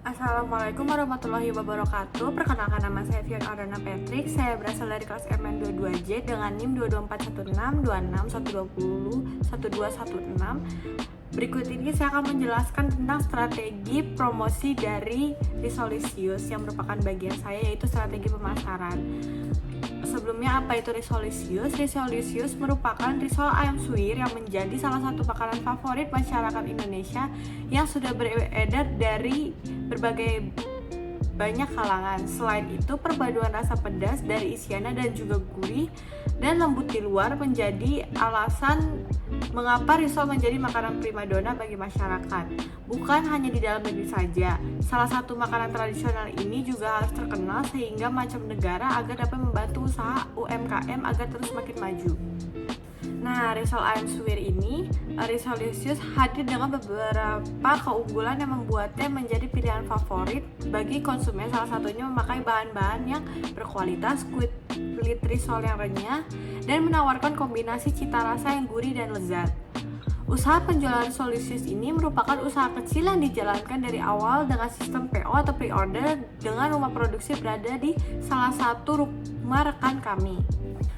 Assalamualaikum warahmatullahi wabarakatuh. Perkenalkan, nama saya Fion Ardana Patrick. Saya berasal dari kelas MN22J dengan NIM 224162612101216. Berikut ini saya akan menjelaskan tentang strategi promosi dari Risolisius yang merupakan bagian saya, yaitu strategi pemasaran. Sebelumnya, apa itu Risolisius? Risolisius merupakan risol ayam suwir yang menjadi salah satu makanan favorit masyarakat Indonesia yang sudah beredar dari berbagai banyak kalangan. Selain itu, perpaduan rasa pedas dari isiannya dan juga gurih dan lembut di luar menjadi alasan mengapa risol menjadi makanan primadona bagi masyarakat. Bukan hanya di dalam negeri saja, salah satu makanan tradisional ini juga harus terkenal sehingga mancanegara agar dapat membantu usaha UMKM agar terus makin maju. Nah, risol ayam suwir ini, Risolisius hadir dengan beberapa keunggulan yang membuatnya menjadi pilihan favorit bagi konsumen. Salah satunya memakai bahan-bahan yang berkualitas, kulit risol yang renyah, dan menawarkan kombinasi cita rasa yang gurih dan lezat. Usaha penjualan Risolisius ini merupakan usaha kecil yang dijalankan dari awal dengan sistem PO atau pre-order dengan rumah produksi berada di salah satu rumah rekan kami.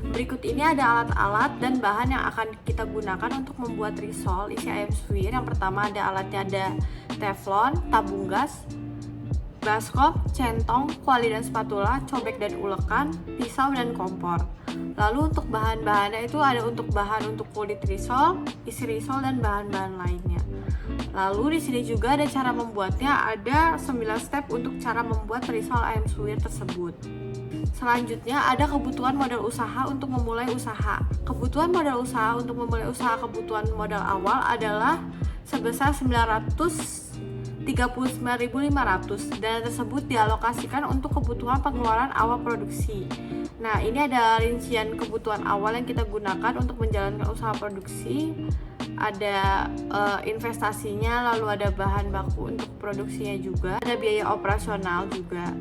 Berikut ini ada alat-alat dan bahan yang akan kita gunakan untuk membuat risol isi ayam suwir. Yang pertama ada teflon, tabung gas, baskom, centong, kuali dan spatula, cobek dan ulekan, pisau dan kompor. Lalu untuk bahan-bahannya itu ada untuk bahan untuk kulit risol, isi risol dan bahan-bahan lainnya. Lalu di sini juga ada cara membuatnya, ada 9 step untuk cara membuat risol ayam suwir tersebut. Selanjutnya ada kebutuhan modal usaha untuk memulai usaha. Kebutuhan modal usaha untuk memulai usaha kebutuhan modal awal adalah sebesar 939.500. Dana tersebut dialokasikan untuk kebutuhan pengeluaran awal produksi. Nah, ini ada rincian kebutuhan awal yang kita gunakan untuk menjalankan usaha produksi. Ada investasinya, lalu ada bahan baku untuk produksinya juga, ada biaya operasional juga.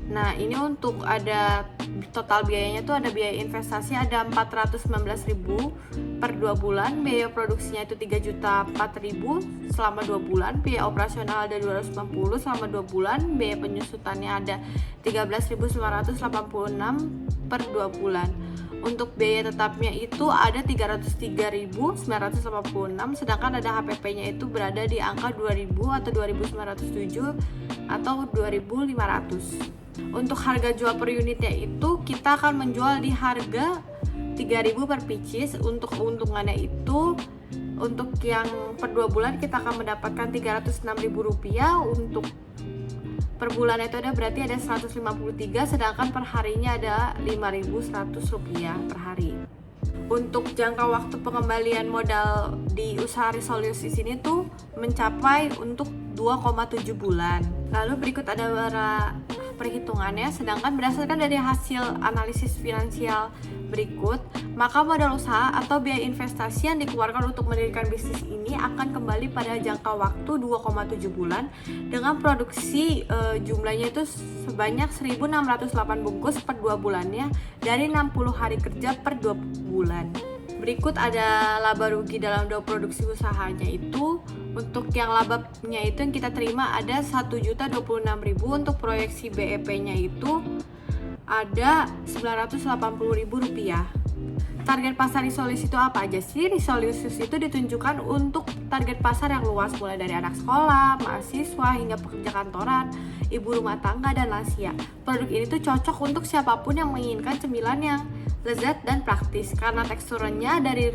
Nah, ini untuk ada total biayanya tuh ada biaya investasi ada 419.000 per 2 bulan, biaya produksinya itu 3.004.000 selama 2 bulan, biaya operasional ada 290 selama 2 bulan, biaya penyusutannya ada 13.986 per 2 bulan. Untuk biaya tetapnya itu ada 303.986, sedangkan ada HPP-nya itu berada di angka 2.000 atau 2.907 atau 2.500. Untuk harga jual per unitnya itu kita akan menjual di harga 3.000 per pieces. Untuk keuntungannya itu untuk yang per 2 bulan kita akan mendapatkan Rp306.000. Untuk per bulan itu ada berarti ada 153, sedangkan per harinya ada Rp5.100 per hari. Untuk jangka waktu pengembalian modal di usaha Risolisius ini tuh mencapai untuk 2,7 bulan. Lalu berikut ada perhitungannya, sedangkan berdasarkan dari hasil analisis finansial berikut, maka modal usaha atau biaya investasi yang dikeluarkan untuk mendirikan bisnis ini akan kembali pada jangka waktu 2,7 bulan dengan produksi jumlahnya itu sebanyak 1.608 bungkus per 2 bulannya dari 60 hari kerja per 2 bulan. Berikut ada laba rugi dalam 2 produksi usahanya itu. Untuk yang labanya itu yang kita terima ada 1.026.000, untuk proyeksi BEP-nya itu ada Rp980.000. Target pasar Risolisius itu apa aja sih? Risolisius itu ditunjukkan untuk target pasar yang luas, mulai dari anak sekolah, mahasiswa, hingga pekerja kantoran, ibu rumah tangga, dan lansia. Produk ini tuh cocok untuk siapapun yang menginginkan cemilan yang lezat dan praktis karena teksturnya dari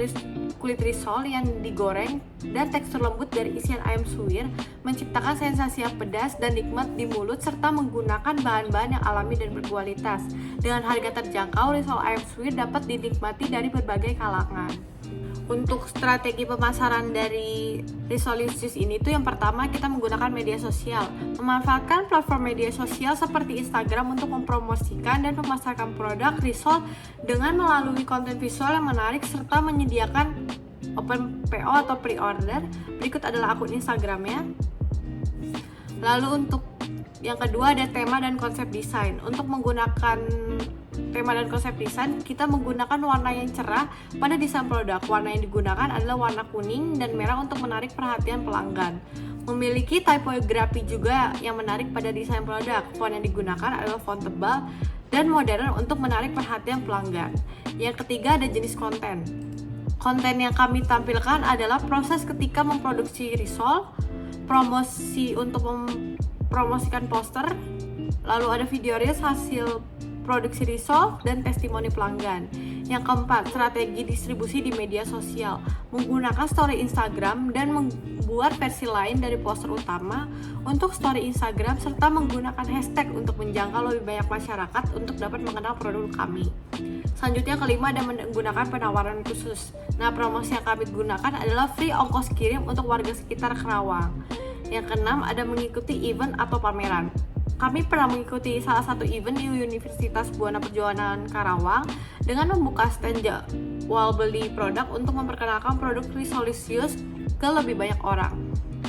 kulit risol yang digoreng dan tekstur lembut dari isian ayam suwir menciptakan sensasi yang pedas dan nikmat di mulut serta menggunakan bahan-bahan yang alami dan berkualitas. Dengan harga terjangkau, risol ayam suwir dapat dinikmati dari berbagai kalangan. Untuk strategi pemasaran dari Risolisius ini tuh yang pertama kita menggunakan media sosial. Memanfaatkan platform media sosial seperti Instagram untuk mempromosikan dan memasarkan produk risol dengan melalui konten visual yang menarik serta menyediakan open PO atau pre-order. Berikut adalah akun Instagramnya. Lalu untuk yang kedua ada tema dan konsep desain. Untuk menggunakan tema dan konsep desain, kita menggunakan warna yang cerah pada desain produk. Warna yang digunakan adalah warna kuning dan merah untuk menarik perhatian pelanggan. Memiliki tipografi juga yang menarik pada desain produk. Font yang digunakan adalah font tebal dan modern untuk menarik perhatian pelanggan. Yang ketiga ada jenis konten. Konten yang kami tampilkan adalah proses ketika memproduksi risol, promosi untuk mempromosikan poster, lalu ada video reels hasil produksi risol, dan testimoni pelanggan. Yang keempat, strategi distribusi di media sosial, menggunakan story Instagram dan membuat versi lain dari poster utama untuk story Instagram, serta menggunakan hashtag untuk menjangkau lebih banyak masyarakat untuk dapat mengenal produk kami. Selanjutnya kelima ada menggunakan penawaran khusus. Nah, promosi yang kami gunakan adalah free ongkos kirim untuk warga sekitar Karawang. Yang keenam ada mengikuti event atau pameran. Kami pernah mengikuti salah satu event di Universitas Buana Perjuangan Karawang dengan membuka stand jual beli produk untuk memperkenalkan produk Risolisius ke lebih banyak orang.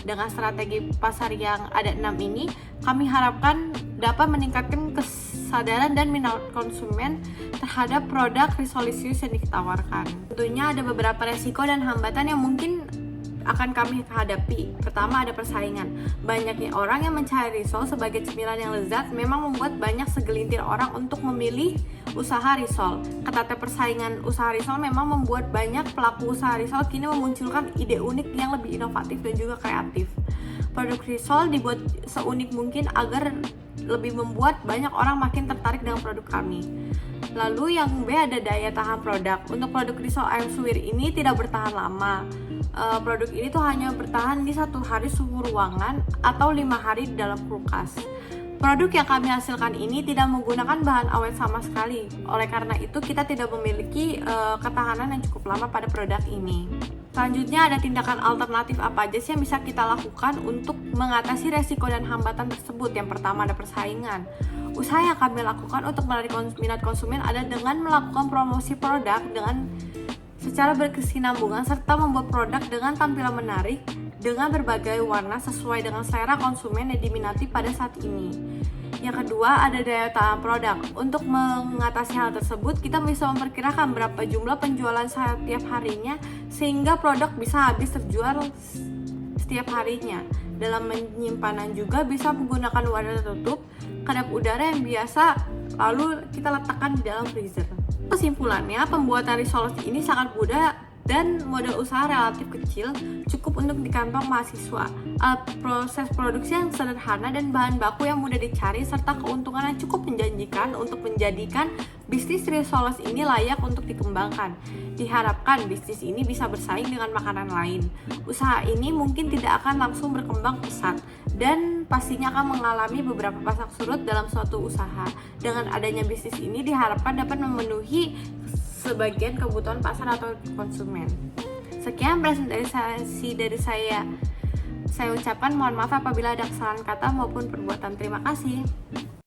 Dengan strategi pasar yang ada 6 ini, kami harapkan dapat meningkatkan kesadaran dan minat konsumen terhadap produk Risolisius yang ditawarkan. Tentunya ada beberapa resiko dan hambatan yang mungkin akan kami hadapi. Pertama ada persaingan. Banyaknya orang yang mencari risol sebagai cemilan yang lezat memang membuat banyak segelintir orang untuk memilih usaha risol. Ketatnya persaingan usaha risol memang membuat banyak pelaku usaha risol kini memunculkan ide unik yang lebih inovatif dan juga kreatif. Produk risol dibuat seunik mungkin agar lebih membuat banyak orang makin tertarik dengan produk kami. Lalu yang B ada daya tahan produk. Untuk produk risol ayam suwir ini tidak bertahan lama. Produk ini tuh hanya bertahan di 1 hari suhu ruangan atau 5 hari di dalam kulkas. Produk yang kami hasilkan ini tidak menggunakan bahan awet sama sekali. Oleh karena itu kita tidak memiliki ketahanan yang cukup lama pada produk ini. Selanjutnya ada tindakan alternatif apa aja sih yang bisa kita lakukan untuk mengatasi resiko dan hambatan tersebut. Yang pertama ada persaingan. Usaha yang kami lakukan untuk menarik minat konsumen adalah dengan melakukan promosi produk dengan secara berkesinambungan serta membuat produk dengan tampilan menarik dengan berbagai warna sesuai dengan selera konsumen yang diminati pada saat ini. Yang kedua ada daya tahan produk. Untuk mengatasi hal tersebut, kita bisa memperkirakan berapa jumlah penjualan setiap harinya sehingga produk bisa habis terjual setiap harinya. Dalam penyimpanan juga bisa menggunakan wadah tertutup, kedap udara yang biasa lalu kita letakkan di dalam freezer. Kesimpulannya, pembuatan risol ini sangat mudah dan modal usaha relatif kecil, cukup untuk di kantong mahasiswa. Proses produksi yang sederhana dan bahan baku yang mudah dicari serta keuntungan yang cukup menjanjikan untuk menjadikan bisnis risoles ini layak untuk dikembangkan. Diharapkan bisnis ini bisa bersaing dengan makanan lain. Usaha ini mungkin tidak akan langsung berkembang pesat dan pastinya akan mengalami beberapa pasang surut dalam suatu usaha. Dengan adanya bisnis ini diharapkan dapat memenuhi sebagian kebutuhan pasar atau konsumen. Sekian presentasi dari saya. Saya ucapkan mohon maaf apabila ada kesalahan kata maupun perbuatan. Terima kasih.